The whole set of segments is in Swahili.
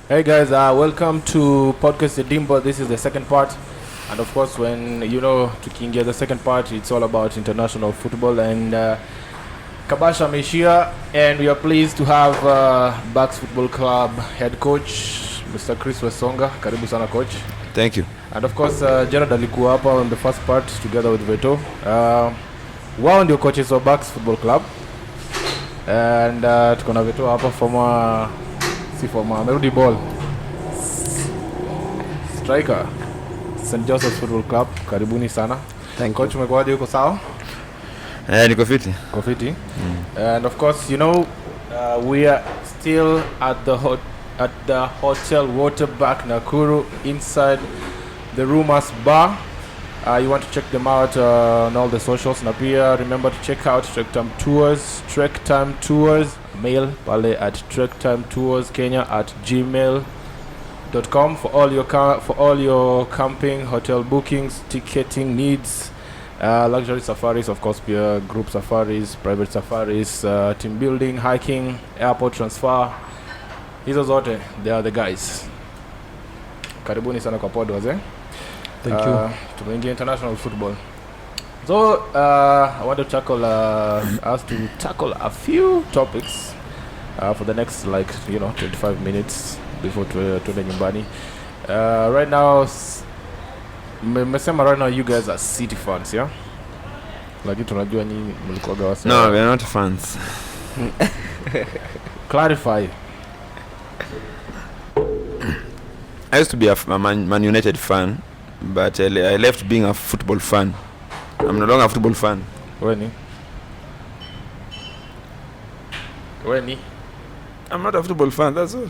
Hey guys, welcome to podcast Dimba. This is the second part, and of course, when tukiingia the second part, it's all about international football. And Kabasha Meshia, and we are pleased to have Bucks Football Club head coach, Mr. Crispin Wesonga. Karibu sana coach. Thank you. And of course, Gerard alikuwa hapa on the first part together with Vettoh. Wao ndio coaches wa Bucks Football Club, and tuko na Vettoh hapa former Merudi Ball striker St. Joseph's Football Club. Karibuni sana. Thank coach, umekuaje? Uko sawa? Niko fiti. And of course, we are still at the Hotel Waterback Nakuru inside the Rumors Bar. You want to check them out on all the socials. Na pia remember to check out Trek Time Tours. Mail pale at trektimetourskenya@gmail.com for all your camping, hotel bookings, ticketing needs, luxury safaris, of course, pia group safaris, private safaris, team building, hiking, airport transfer. Hizo zote, they are the guys. Karibuni sana kwa podcast, Thank you. Tumeingia international football. So I want to tackle a few topics for the next 25 minutes before tuende nyumbani. Right now, right now you guys are City fans, yeah? Like tunajua nyinyi mlikuwa gawasa. No, we are not fans. Clarify. I used to be a Man United fan, but I left being a football fan. I'm no longer a football fan. When? I'm not a football fan, that's all.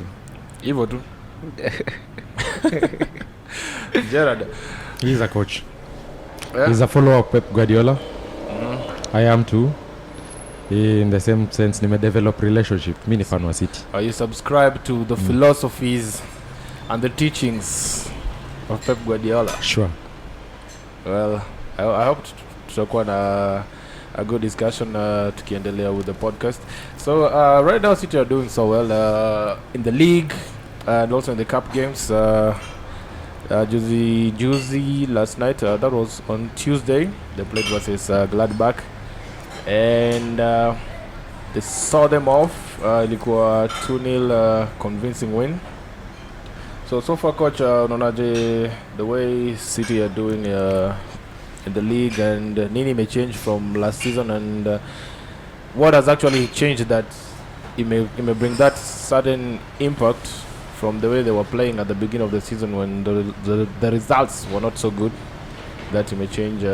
Hivyo tu. Gerard. He's a coach. Yeah. He's a follower of Pep Guardiola. I am too. In the same sense, develop relationship. Mimi ni fan wa City. Are you subscribe to the philosophies and the teachings of Pep Guardiola? Sure. Well, I hope tutakuwa na a good discussion tukiendelea with the podcast. So right now City are doing so well in the league and also in the cup games. Juicy last night, that was on Tuesday, they played versus Gladbach, and they saw them off. Ilikuwa 2-0 convincing win. So far coach, unaonaje the way City are doing in the league, and nini may change from last season, and what has actually changed that it may bring that sudden impact from the way they were playing at the beginning of the season when the results were not so good, that it may change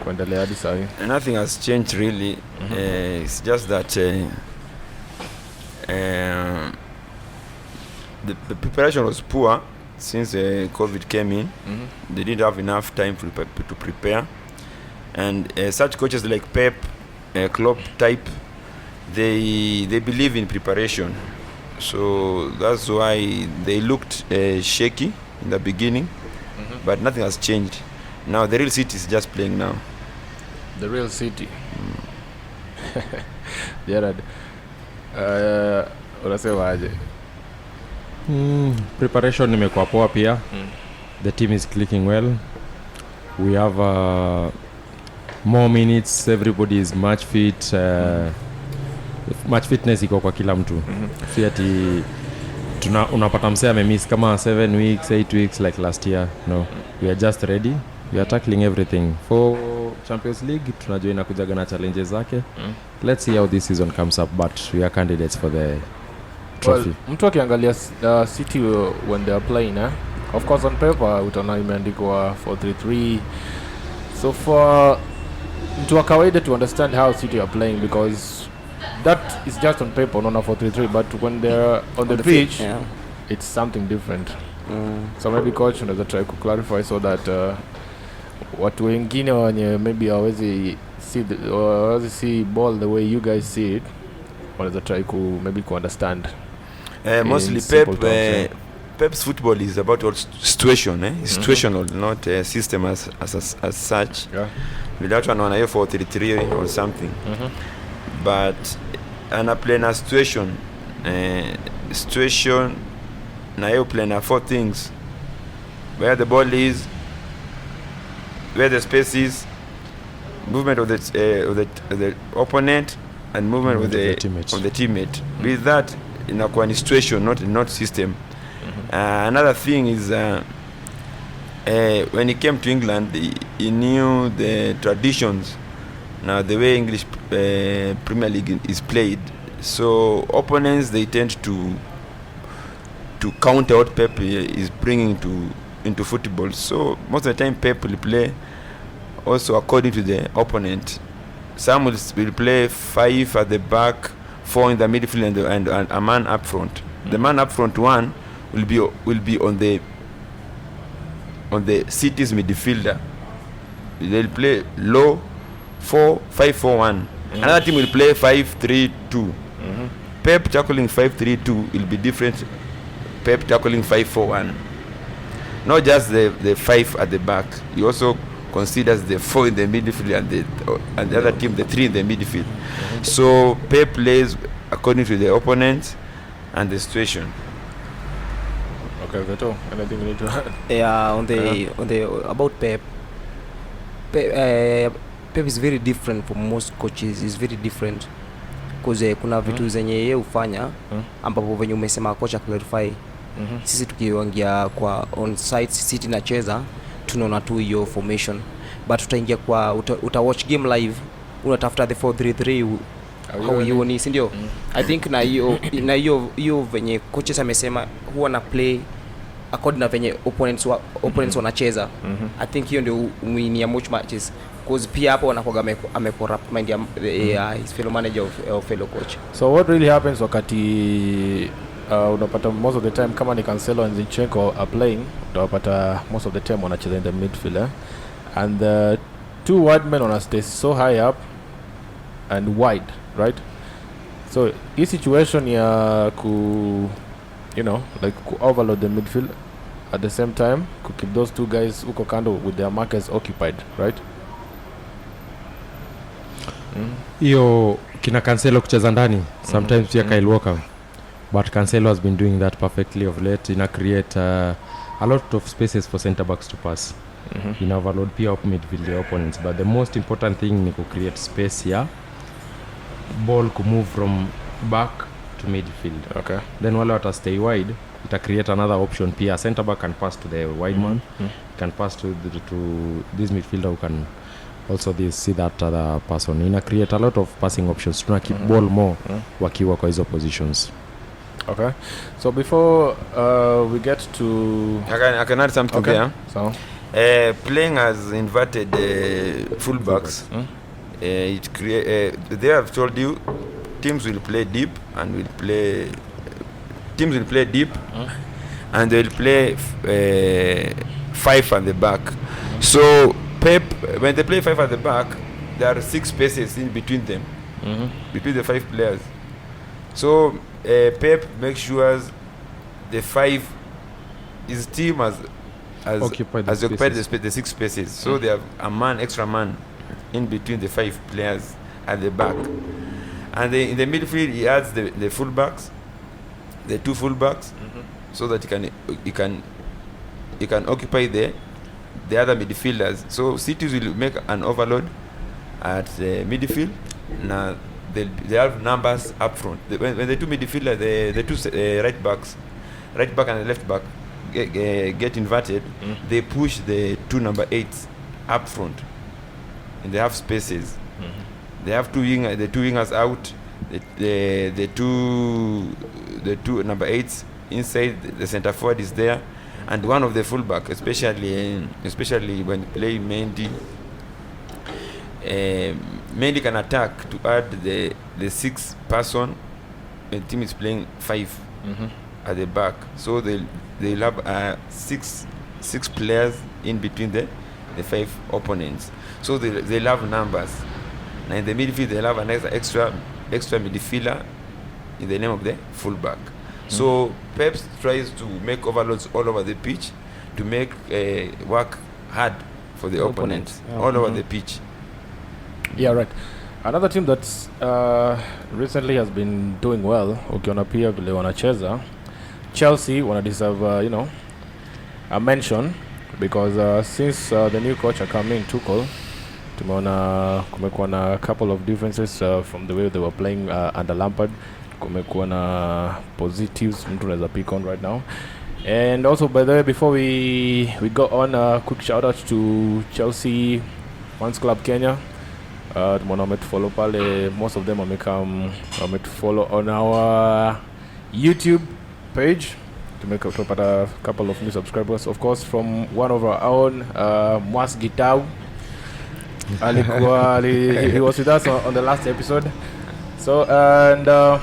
kuendelea hadi sasa? Nothing has changed really. It's just that the preparation was poor since COVID came in. They didn't have enough time to prepare, and such coaches like Pep, Klopp type, they believe in preparation. So that's why they looked shaky in the beginning, but nothing has changed. Now the real City is just playing now. The real City. Gerard, unasema aje? Preparation imekuwa poa pia. The team is clicking well. We have more minutes. Everybody is match fit. Match fitness iko kwa kila mtu. Si ati unapata msee amemiss kama 7 weeks, 8 weeks like last year. No, we are just ready. We are tackling everything for Champions League. Tunajua inakujaga na challenges zake. Let's see how this season comes up, but we are candidates for the trophy. Well, mtu akiangalia City when they are playing, of course on paper utaona imeandikwa 4-3-3. So for mtu wa kawaida to understand how City are playing, because that is just on paper, unaona 4-3-3, but when they're on the pitch, it's something different. So maybe coach unaweza try to clarify so that watu wengine wenye maybe hawezi see ball the way you guys see it, wanaweza try maybe to understand. Mostly Pep's football is about situation, situational, not a system as such. Yeah. Without one on 4-3-3 or something. But ana play na situation situation, na you play na 4 things: where the ball is, where the space is, movement of the opponent, and movement of the teammate. With that, inakuwa ni situation, not system. Another thing is when he came to England, he knew the traditions, now the way English Premier League is played. So opponents, they tend to counter what Pep is bringing into football. So most of the time Pep will play also according to the opponent. Some will play 5 at the back, 4 in the midfield, and a man up front. The man up front one will be on the City's midfielder. They'll play low 5-4-1. Another team will play 5-3-2. Pep tackling 5-3-2 will be different. Pep tackling 5-4-1. Not just the 5 at the back. He also considers the 4 in the midfield and the other team, the 3 in the midfield. So Pep plays according to the opponent and the situation. Okay, Vettoh, anything you need to add? Yeah, on the about Pep is very different from most coaches. Is very different because kuna vitu zenye yeye hufanya ambapo venye umesema kocha clarify. Sisi tukiongea kwa on site City nacheza tunaona tu hiyo formation, but utaingia kwa uta watch game live unatafuta the 4-3-3 how you ni, si ndio? I think na hiyo venye coaches amesema huwa na play according na venye opponents wanacheza. I think hiyo ndio win ya much matches because pia hapo wanakuwa amecorrupt mind ya his fellow manager of fellow coach. So what really happens wakati unapata most of the time kama ni Cancelo and Zinchenko are playing, utapata most of the time wanacheza in the midfield, and the 2 wide men wanna stay so high up and wide, right? So hii situation ya like overload the midfield at the same time to keep those 2 guys uko kando with their markers occupied, right? Hiyo kina Cancelo kucheza ndani sometimes pia Kyle Walker, but Cancelo has been doing that perfectly of late. Ina create a lot of spaces for center backs to pass. Ina overload pia up midfield the opponents, but the most important thing ni ku create space here, ball ku move from back to midfield. Okay, then wale wata stay wide, ita create another option pia. Center back can pass to the wide man, can pass to this midfielder who can also see that other person. Ina create a lot of passing options. Tuna keep ball more wakiwa kwa hizo positions. Okay, so before we get to I can add something there. So playing as inverted fullbacks, it create they have told you teams will play deep and will play and they will play 5 at the back. So Pep, when they play 5 at the back, there are 6 spaces in between them, between the 5 players. So Pep makes sure the 5, his team has occupied the 6 spaces. So they have extra man in between the 5 players at the back. And in the midfield, he adds the fullbacks, the 2 fullbacks, so that he can occupy the other midfielders. So cities will make an overload at the midfield. Now they have numbers up front. When the 2 midfielders, the 2 right back and the left back get inverted, they push the 2 number 8s up front, and they have spaces. They have the 2 wingers out, the two number 8s inside. The center forward is there, and one of the fullback, especially when play Mendy. Mendy can attack to add the 6th person when the team is playing 5 at the back. So they'll have 6 players in between the 5 opponents. So they'll have numbers. Now in the midfield they'll have an extra midfielder in the name of the fullback. So Pep tries to make overloads all over the pitch to make work hard for the opponents all over the pitch. Yeah, right. Another team that recently has been doing well, ukiona pia vile wanacheza, Chelsea wana deserve a mention because since the new coach are coming Tuchel, tumeona kumekuwa na a couple of differences from the way they were playing under Lampard. Kumekuwa na positives mtu anaweza pick on right now. And also, by the way, before we go on, a quick shout out to Chelsea Fans Club Kenya. Tumeona wametufollow pale, most of them wametufollow on our YouTube page. Tumepata a couple of new subscribers, of course, from one of our own, Musa Gitau. He was with us on the last episode. So, and a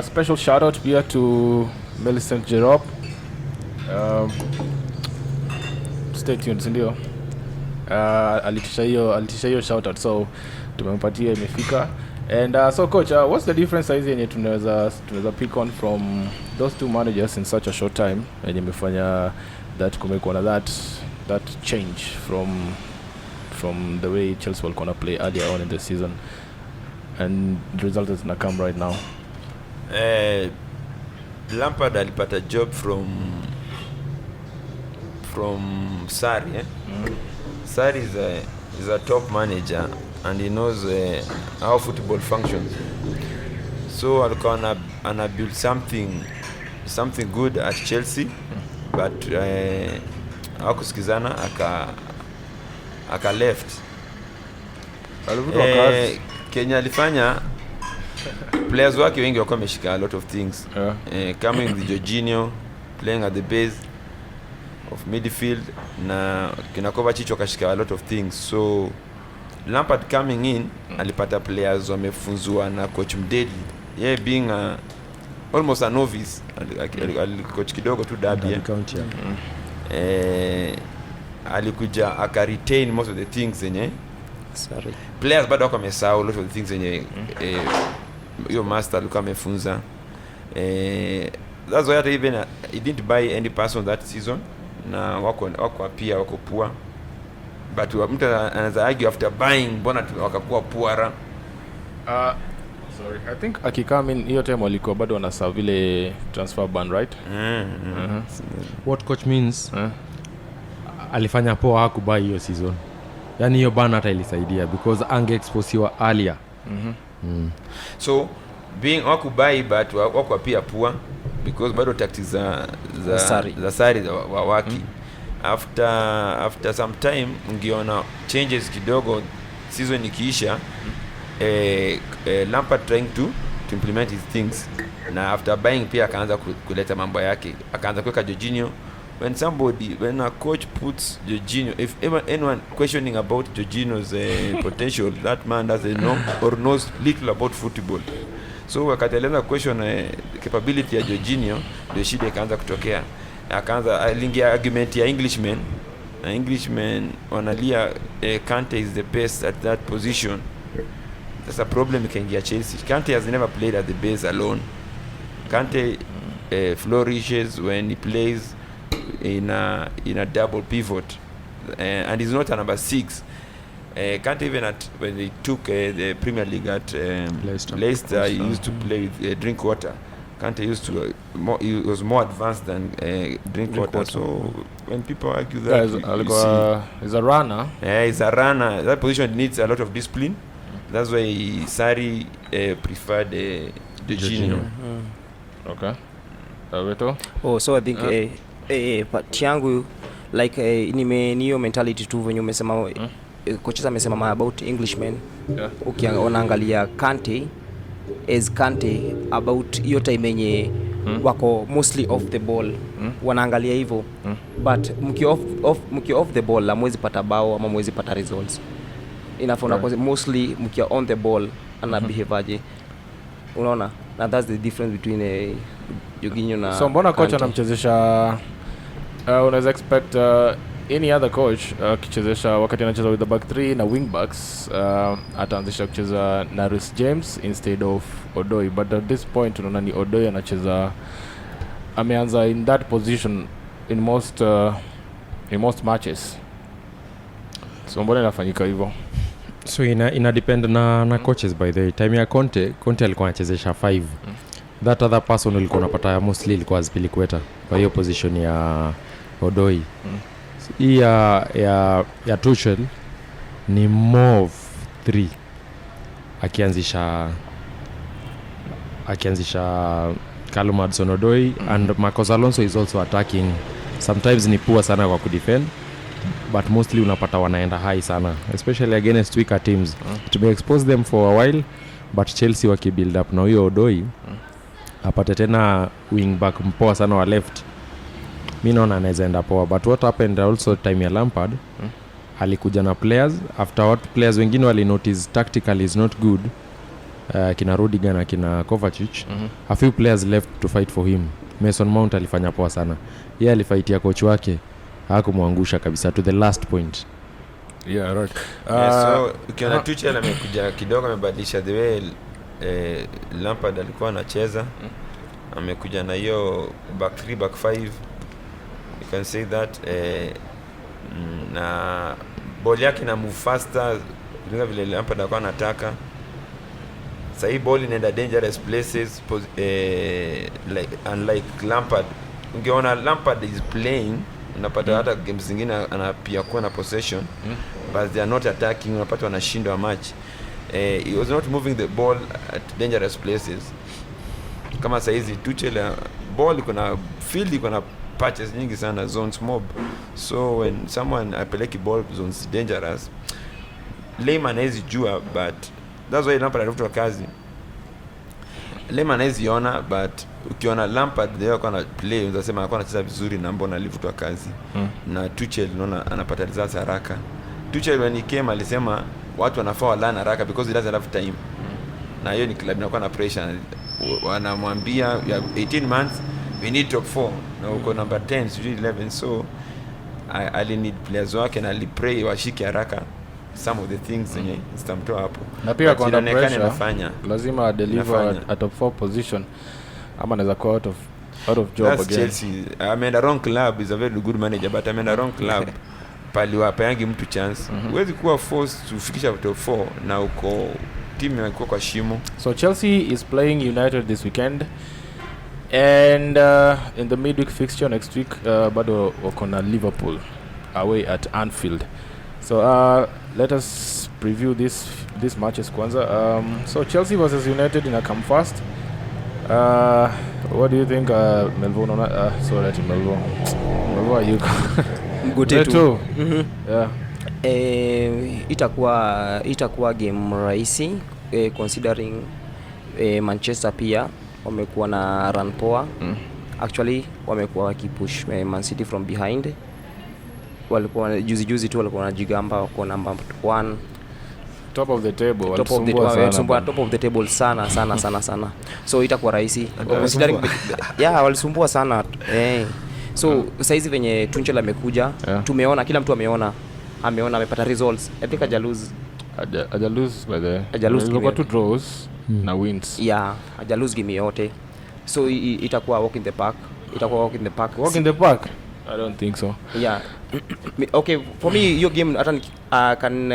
special shout out here to Millicent Gerard. Stay tuned, sindio. Alitisha hiyo shout out, so tumempatia imefika. And so coach, what's the difference size yenye tunaweza pick on from those two managers in such a short time yenye imefanya that kumekuwa na that change from the way Chelsea walikuwa play earlier on in the season and the result is gonna come right now? Lampard alipata job from Sarri. Sarri is a top manager and he knows how football functions. So alikuwa ana build something good at Chelsea, but hakusikizana aka left. Kenya alifanya players wake wengi wako wameshika a lot of things. Coming with Jorginho playing at the base of midfield na kina Kovacic wakashika a lot of things. So Lampard coming in alipata players wamefunzwa na coach mdedi, yeye being almost a novice, coach kidogo tu Derby. Alikuja aka retain most of the things zenye players bado wako wamesahau a lot of the things zenye your master alikuwa amefunza. That's why even he didn't buy any person that season na wako poor, but mtu anaweza argue after buying mbona wakakuwa poor. Sorry, I think akikam in hiyo time walikuwa bado wanasawa vile transfer ban, right? What coach means alifanya poa hakubai hiyo season, yani hiyo ban hata ilisaidia because angeexposiwa earlier. So being wakubai but wako pia poor because bado tactics za Sarri wa waki. After some time ungeona changes kidogo season ikiisha, Lampard trying to implement his things, na after buying pia akaanza kuleta mambo yake, akaanza kuweka Jorginho. When a coach puts Jorginho, if anyone questioning about Jorginho's potential, that man doesn't know or knows little about football. So wakateleza question capability ya Jorginho, ndio shida ikaanza kutokea. Akaanza alingia argument ya Englishman wanalia Kante is the best at that position. That's a problem ikaingia Chelsea. Kante has never played at the base alone. Kante flourishes when he plays in a double pivot, and he's not a number 6. Can't even when they took the Premier League at Leicester, he used to play with Drinkwater. Kante used to he was more advanced than Drinkwater. So when people argue that, he's a runner. He's a runner. That position needs a lot of discipline. That's why Sarri preferred Jorginho. Okay. Vettoh? So I think part yangu like niyo mentality tu venye umesema coaches amesema about Englishmen. Ukiangalia Kante about hiyo time yenye wako mostly off the ball, wanaangalia hivyo, but mkio off the ball hamwezi pata bao ama mwezi pata results. Inafona kwa mostly mkio on the ball ana behave aje, unaona, na that's the difference between Jorginho na so mbona coach anamchezesha unaweza expect any other coach kichezesha wakati anacheza with the back 3 na wing backs ataanzisha kucheza na Reece James instead of Odoi, but at this point unaona ni Odoi anacheza, ameanza in that position in most matches. So mbona inafanyika hivyo? So ina depend na coaches by the way. Time ya Conte alikuwa anachezesha 5. That other person ulikuwa unapata mostly ilikuwa Azpilicueta kwa hiyo position ya Odoi. Hii ya Tuchel ni more of 3 akianzisha Callum Hudson-Odoi and Marcos Alonso is also attacking. Sometimes ni poor sana kwa kudefend but mostly unapata wanaenda high sana especially against weaker teams. To be expose them for a while but Chelsea wakibuild up na huyo Odoi apate tena wing back mpoa sana wa left. Mimi naona anaweza enda poa but what happened also time ya Lampard alikuja na players after what players wengine wali notice tactically is not good. Kina Rudiger na kina Kovacic a few players left to fight for him. Mason Mount alifanya poa sana. Yeye alifightia coach wake hakumwangusha kabisa to the last point. Yeah, right. So ukiona Tuchel amekuja kidogo amebadilisha the way Lampard alikuwa anacheza. Amekuja na hiyo back 3 back 5. You can say that na ball yake na move faster kuliko vile Lampard alikuwa anataka. Sasa hii ball inaenda dangerous places like unlike Lampard. Ungeona Lampard is playing unapata hata games zingine anapia kuwa na possession but they are not attacking, unapata wanashindwa match. He was not moving the ball at dangerous places. Kama saizi Tuchel ball iko na field iko na patches nyingi sana, zones mob. So when someone apeleki ball zones dangerous, layman hezi jua but that's why Lampard alifutwa kazi. Layman hezi ona but ukiona Lampard leo kwa na play unasema anakuwa anacheza vizuri na mbona alifutwa kazi. Na Tuchel unaona anapata results haraka. Tuchel when he came alisema watu wanafaa walana haraka because he doesn't have time. Na hiyo ni club inakuwa na pressure. Wanamwambia 18 months we need top 4 na uko number 10 11 so I need players wake na alipray washike haraka some of the things zenye stamtoa hapo. Na pia kwa pressure nafanya lazima deliver a top 4 position ama anaweza go out of job that's again. Chelsea. I mean a wrong club is a very good manager but I mean a wrong club pali wapayangi mtu chance. Huwezi kuwa forced kufikisha top 4 na uko team inakuwa kwa shimo. So Chelsea is playing United this weekend and in the midweek fixture next week bado wako na Liverpool away at Anfield. So let us preview these matches kwanza. So Chelsea versus United ina come first. What do you think, Melvo? Sorry, Melvo. Melvo, you Mgotetu. Yeah. Itakuwa game rahisi considering Manchester pia wamekuwa na run poa. Actually wamekuwa wakipush Man City from behind. Walikuwa juzi tu walikuwa wanajigamba wako number 1 top of the table. Top of the table sana. So itakuwa rahisi considering walisumbua sana. So saizi venye Tuchel amekuja tumeona kila mtu ameona amepata results. I think aja lose by the got 2 draws na wins. Aja lose game yote. So itakuwa walk in the park. Walk in the park? I don't think so. Yeah. Okay, for me your game hata can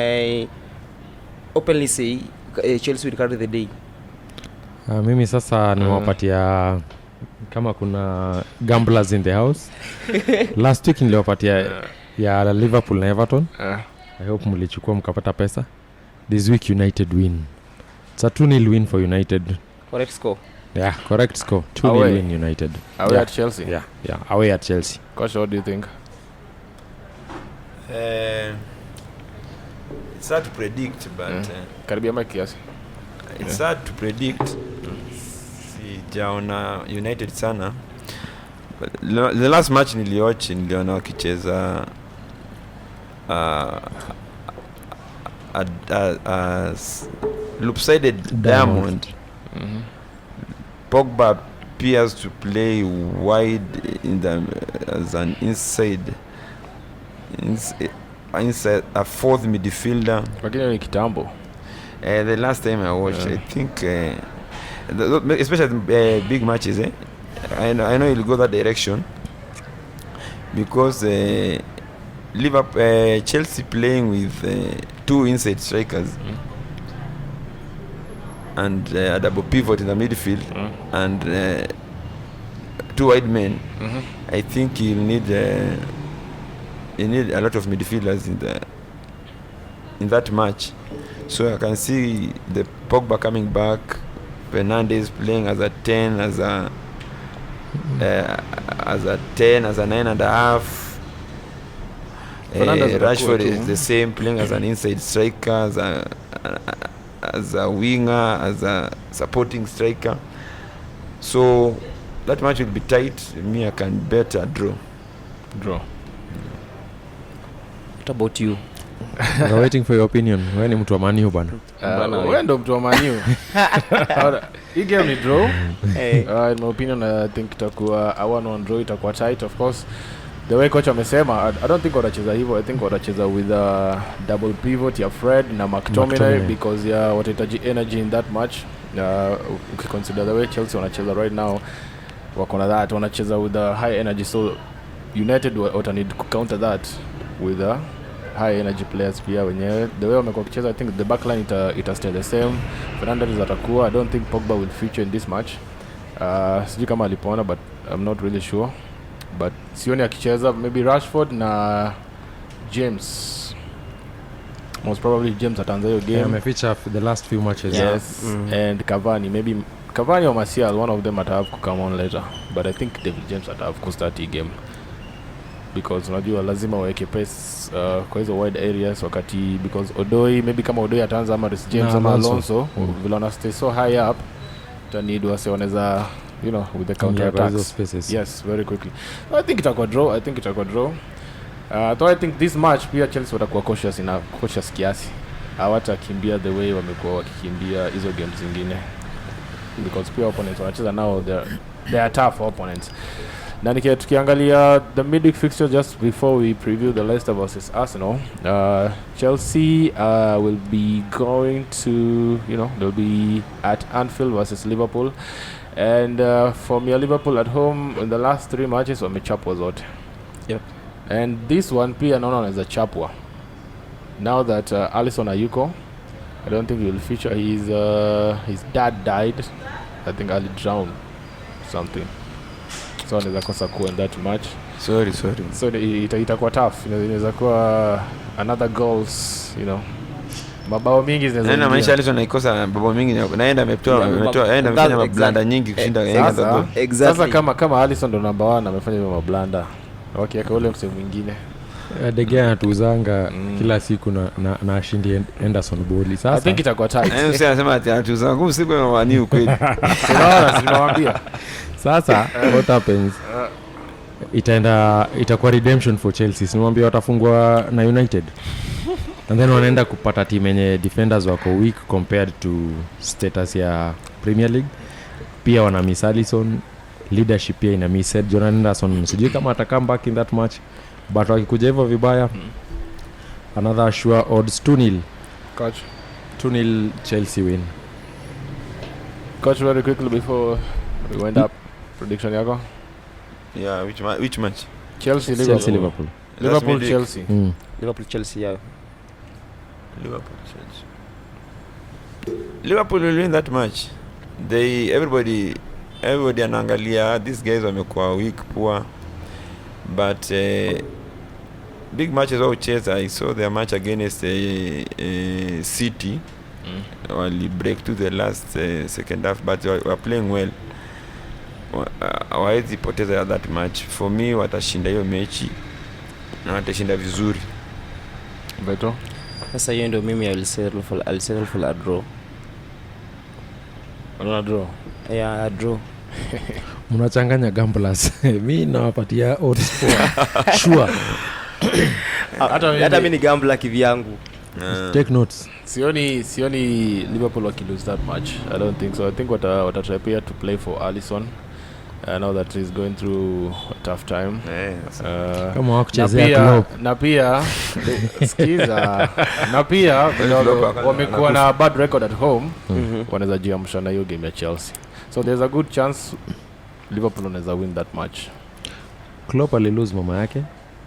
openly say Chelsea will carry the day. Mimi sasa nimewapatia kama kuna gamblers in the house. Last week niliwapatia ya Liverpool na Everton. I hope mlichukua mkapata pesa. This week United win. It's a 2-0 win for United. Correct score. Yeah, correct score. 2-0 win United. Away at Chelsea. Yeah, away at Chelsea. Coach, what do you think? It's hard to predict but karibia maki kiasi. It's hard to predict. Sijaona United sana. But the last match niliona wakicheza loop-sided diamond. Pogba appears to play wide in the as an inside a fourth midfielder. Lakini ni kitambo. The last time I watched, I think, especially big matches, I know he'll go that direction because Chelsea playing with 2 inside strikers and a double pivot in the midfield and 2 wide men. I think you need a lot of midfielders in that match. So I can see the Pogba coming back, Fernandes playing as a 10, as a 10, as a 9.5. Rashford is the same, playing as an inside striker, as a winger, as a supporting striker. So that match will be tight. Me, I can bet a draw. What about you? We're waiting for your opinion. Wewe ni mtu wa Man U bana. Wewe ndo mtu wa Man U. Hii game ni draw. In my opinion, I think itakuwa a 1-1 draw, itakuwa tight. Of course, the way coach amesema, I don't think watacheza hivyo. I think watacheza with a double pivot ya Fred na McTominay because watahitaji energy in that match. Ukiconsider the way Chelsea wanacheza right now, wako na that, wanacheza with a high energy, so United wata need to counter that with a high energy players pia wenyewe. The way wamekuwa kicheza, I think the backline ita stay the same. Fernandes atakuwa. I don't think Pogba will feature in this match. Sijui kama alipona, but I'm not really sure. But sioni akicheza, maybe Rashford na James. Most probably James ataanza hiyo game. Amefeature the last few matches. Yes. And Cavani, maybe Cavani or Martial, one of them might have to come on later. But I think David James might have to start the game. Because unajua lazima waweke pace kwa hizo wide areas wakati, because Odoi, maybe kama Odoi ataanza ama Reece James ama Alonso, vile wana stay so high up, need wase wanaweza, with the counter attacks. Yes, very quickly. So I think itakuwa draw. I think this match pia Chelsea watakuwa cautious kiasi. Hawatakimbia the way wamekuwa wakikimbia hizo games zingine, because pia opponents wanacheza now, they are tough opponents. Na tukiangalia the midweek fixture just before we preview the Leicester versus Arsenal, Chelsea will be going to, they'll be at Anfield versus Liverpool. And for me, Liverpool at home in the last 3 matches wamechapwa zote. Yep. And this one pia naona as a chapwa. Now that Alisson Ayuko, I don't think he will feature. His dad died. I think early drowned something. So anaweza kosa kuwa in that match. Sorry. So itakuwa tough. Inaweza kuwa another goals, mabao mingi zinaweza. Na maisha Alisson anaikosa mabao mingi. Naenda amefanya mablanda nyingi kushinda yeye. Sasa kama Alisson ndo number 1 amefanya hiyo mablanda. Okay, kwa ule msemo mwingine. De Gea anatuzanga kila siku na ashindi Henderson boli. Sasa I think itakuwa tight. Msemo anasema ati anatuzanga usiku wa Man U kweli. Sinawaambia. Sasa what happens? Itakuwa redemption for Chelsea. Simwambia watafungwa na United. And then wanaenda kupata team yenye defenders wako weak compared to status ya Premier League. Pia wana miss Alisson, leadership pia ina miss Jordan Henderson. Sijui kama atakam back in that match. But wakikuja hivyo vibaya, another sure odds 2-0. Coach 2-0 Chelsea win. Coach, very quickly before we wind up, prediction yako? Yeah, which match? Chelsea Liverpool. Liverpool Chelsea. Liverpool Chelsea, yeah. Liverpool will win that match. Everybody anaangalia these guys wamekuwa weak, poor, but big matches wao cheza. I saw their match against City. Only break to the last second half, but they were playing well. Hawezi poteza that match. For me, watashinda hiyo mechi na watashinda vizuri. Vettoh, sasa hiyo ndio mimi I'll settle for a draw. Una draw? Yeah, a draw. Mnachanganya gamblers. Mimi nawapatia odds for sure. Hata mimi ni gambler kivyangu. Take notes. Sioni Liverpool waki lose that match. I don't think so. I think what try to play for Alisson. Now that he's going through a tough time. Kama wakuchezea club. Na pia skiza. Na pia wamekuwa na bad record at home. Wanaweza jiamsha na hiyo game ya Chelsea. So there's a good chance Liverpool wanaweza win that match. Klopp alilose mama yake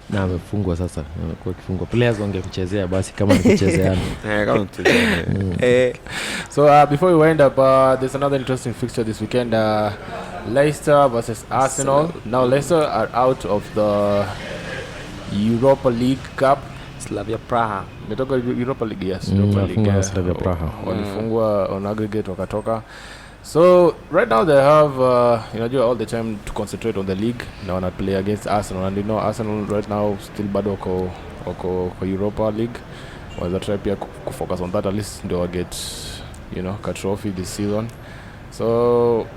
na amefungwa sasa, amekuwa kifungwa. Players wangemchezea basi kama nikichezeana. Kama mchezaji. So before we wind up, there's another interesting fixture this weekend. Leicester versus Arsenal. Now Leicester are out of the Europa League Cup. Slavia Praha. Nitoka Europa League, yes. Europa League. Slavia Praha. Walifungwa on aggregate wakatoka. So right now they have all the time to concentrate on the league. Now wanna play against Arsenal, and Arsenal right now still bado wako Europa League. Was a try pia focus on that, at least ndio get a trophy this season. So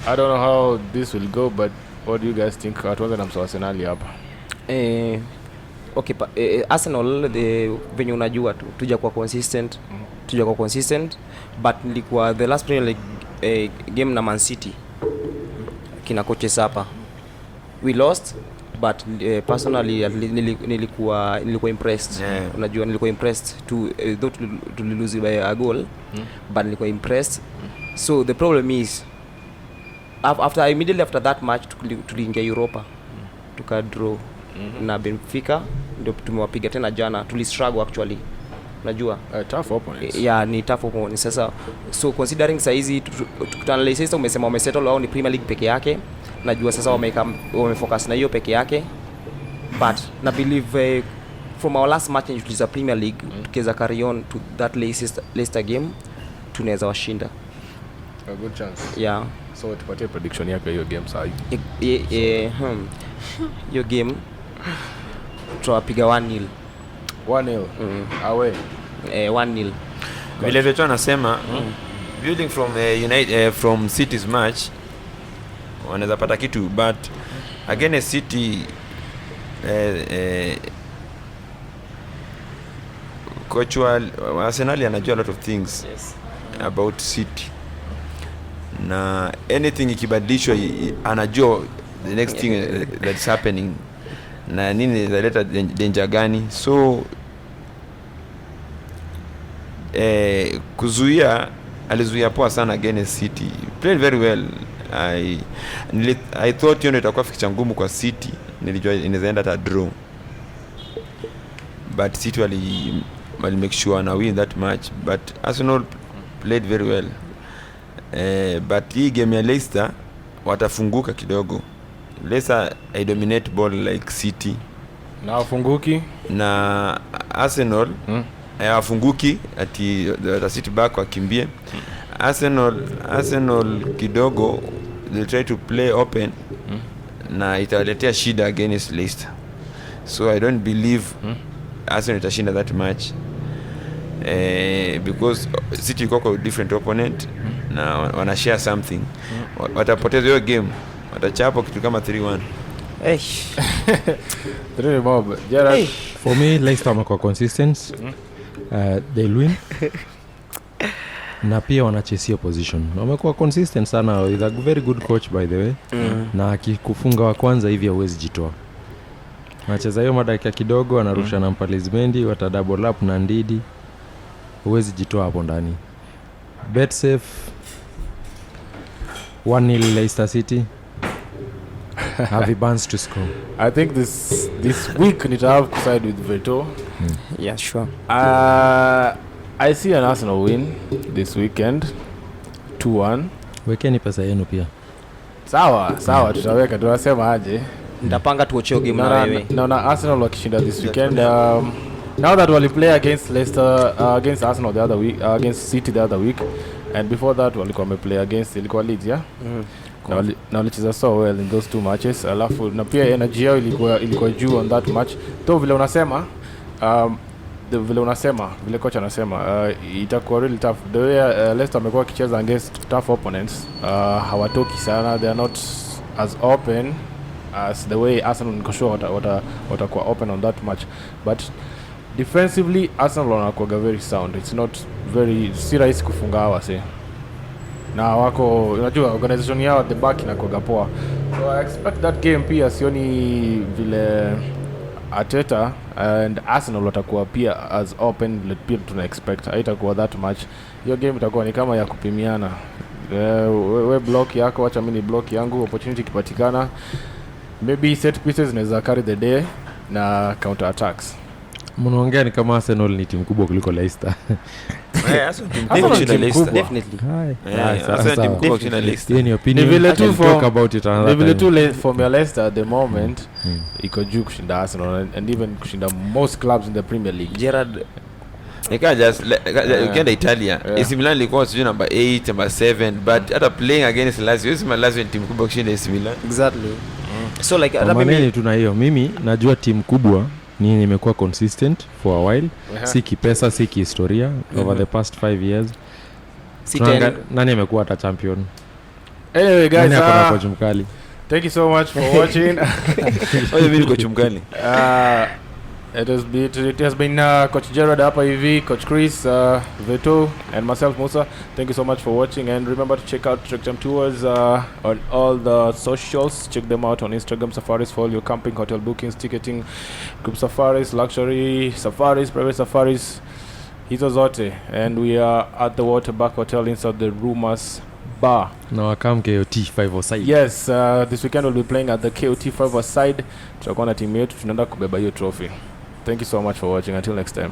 I don't know how this will go, but what do you guys think? Tuanze na Arsenal hapa. Okay, Arsenal venye unajua tu tuja kwa consistent, but nilikuwa the last Premier League game na Man City kina coaches hapa, we lost, but personally nilikuwa impressed. Unajua nilikuwa impressed to though to lose by a goal, but nilikuwa impressed. So the problem is immediately after that match tuliingia Europa, tukadraw na Benfica, ndio tumewapiga tena jana. Tulistruggle actually, unajua tough opponents. Ni tough opponents. Sasa so considering saizi tukianalyze sasa, umesema wamesettle wao ni Premier League peke yake, najua sasa wamefocus na hiyo peke yake, but na believe from our last match in the Premier League, tukiweza carry on to that Leicester game, tunaweza washinda. A good chance. Yeah. So tupatie prediction yako hiyo game sasa. Hiyo game tutapiga 1-0. 1-0 away. 1-0. Vile Vettoh anasema building from from City's match wanaweza pata kitu, but again City coach wa Arsenal anajua a lot of things about City, na anything ikibadilishwa anajua the next thing that's happening na nini inaleta danger gani. So alizuia poa sana against City, played very well. I thought itakuwa fixture ngumu kwa City, nilijua inaweza enda ta draw, but City wali make sure na win that match, but Arsenal played very well. But hii game ya Leicester watafunguka kidogo. Leicester I dominate ball like City na wafunguki, na Arsenal hawafunguki ati the City back wakimbie. Arsenal kidogo they try to play open na italetea shida against Leicester, so I don't believe Arsenal itashinda that match because City iko kwa different opponent na wana share something. Watapoteza hiyo game, watachapa kitu kama 3-1. Really mob. Gerard. For me, Leicester wamekuwa consistent. They'll win. Na pia wanachesia position. Wamekuwa consistent sana with a very good coach by the way. Na akikufunga wa kwanza hivi hauwezi jitoa. Anacheza hiyo madakika kidogo, anarusha na Mpalizmendi, wata double up na Ndidi. Huwezi jitoa hapo ndani. Bet safe 1-0 Leicester City. Have Barnes to score. I think this week nita have to side with Vettoh. Yeah, sure. I see an Arsenal win this weekend 2-1. Wekeni pesa yenu pia. Sawa tutaweka, tunasema aje. Ndapanga tuocheo game na wewe. Naona Arsenal wakishinda this weekend. Now that wali play against Leicester, against Arsenal the other week, against City the other week, and before that walikuwa play against ilikuwa Leeds, yeah. Na walicheza so well in those two matches. Alafu na pia energy yao ilikuwa juu on that match. Though vile unasema vile coach anasema itakuwa really tough. The way Leicester wamekuwa kicheza against tough opponents, hawatoki sana, they are not as open as the way Arsenal niko sure watakuwa open on that match, but defensively Arsenal wanakuwa very sound. It's not very serious kufunga hawa na wako, unajua organization yao at the back inakuwa poa. So I expect that game pia sioni vile Arteta and Arsenal watakuwa pia as open vile pia tuna expect. Haitakuwa that much. Hiyo game itakuwa ni kama ya kupimiana. We block yako, acha mimi block yangu, opportunity kipatikana. Maybe set pieces inaweza carry the day. na counter attacks. Mnaongea ni kama Arsenal ni timu kubwa kuliko Leicester. Arsenal Arsenal timu ni timu Leicester. kubwa. Definitely. Arsenal timu kubwa kushinda Leicester. Hiyo ni opinion. Ni vile tu Talk about it another Ni vile time. tu for me Leicester at the moment iko juu kushinda Arsenal and even kushinda most clubs in the Premier League. Gerard Nika just ukienda Italia, AC Milan ilikuwa sijui number 8, number 7, but hata playing against Lazio, Lazio ni timu kubwa kushinda AC Milan. exactly. So like hata Maneni mimi tuna hiyo. Mimi najua timu kubwa ni nimekuwa consistent for a while. Si kipesa, si kihistoria over the past 5 years. Nani amekuwa hata champion? Anyway guys, coach mkali. thank you so much for watching. Oye mimi coach mkali. It has been Coach Gerard hapa hivi, Coach Chris, Vettoh and myself Musa. Thank you so much for watching, and remember to check out Trek Tours on all the socials. Check them out on Instagram, Safaris for all your camping, hotel bookings, ticketing, group safaris, luxury safaris, private safaris, hizo zote. And we are at the Waterback Hotel inside the Rumors Bar. Na wakam KOT 5 side. Yes, this weekend we'll be playing at the KOT 5 side. Tutakuwa na timu yetu tunaenda kubeba hiyo trophy. Thank you so much for watching. Until next time.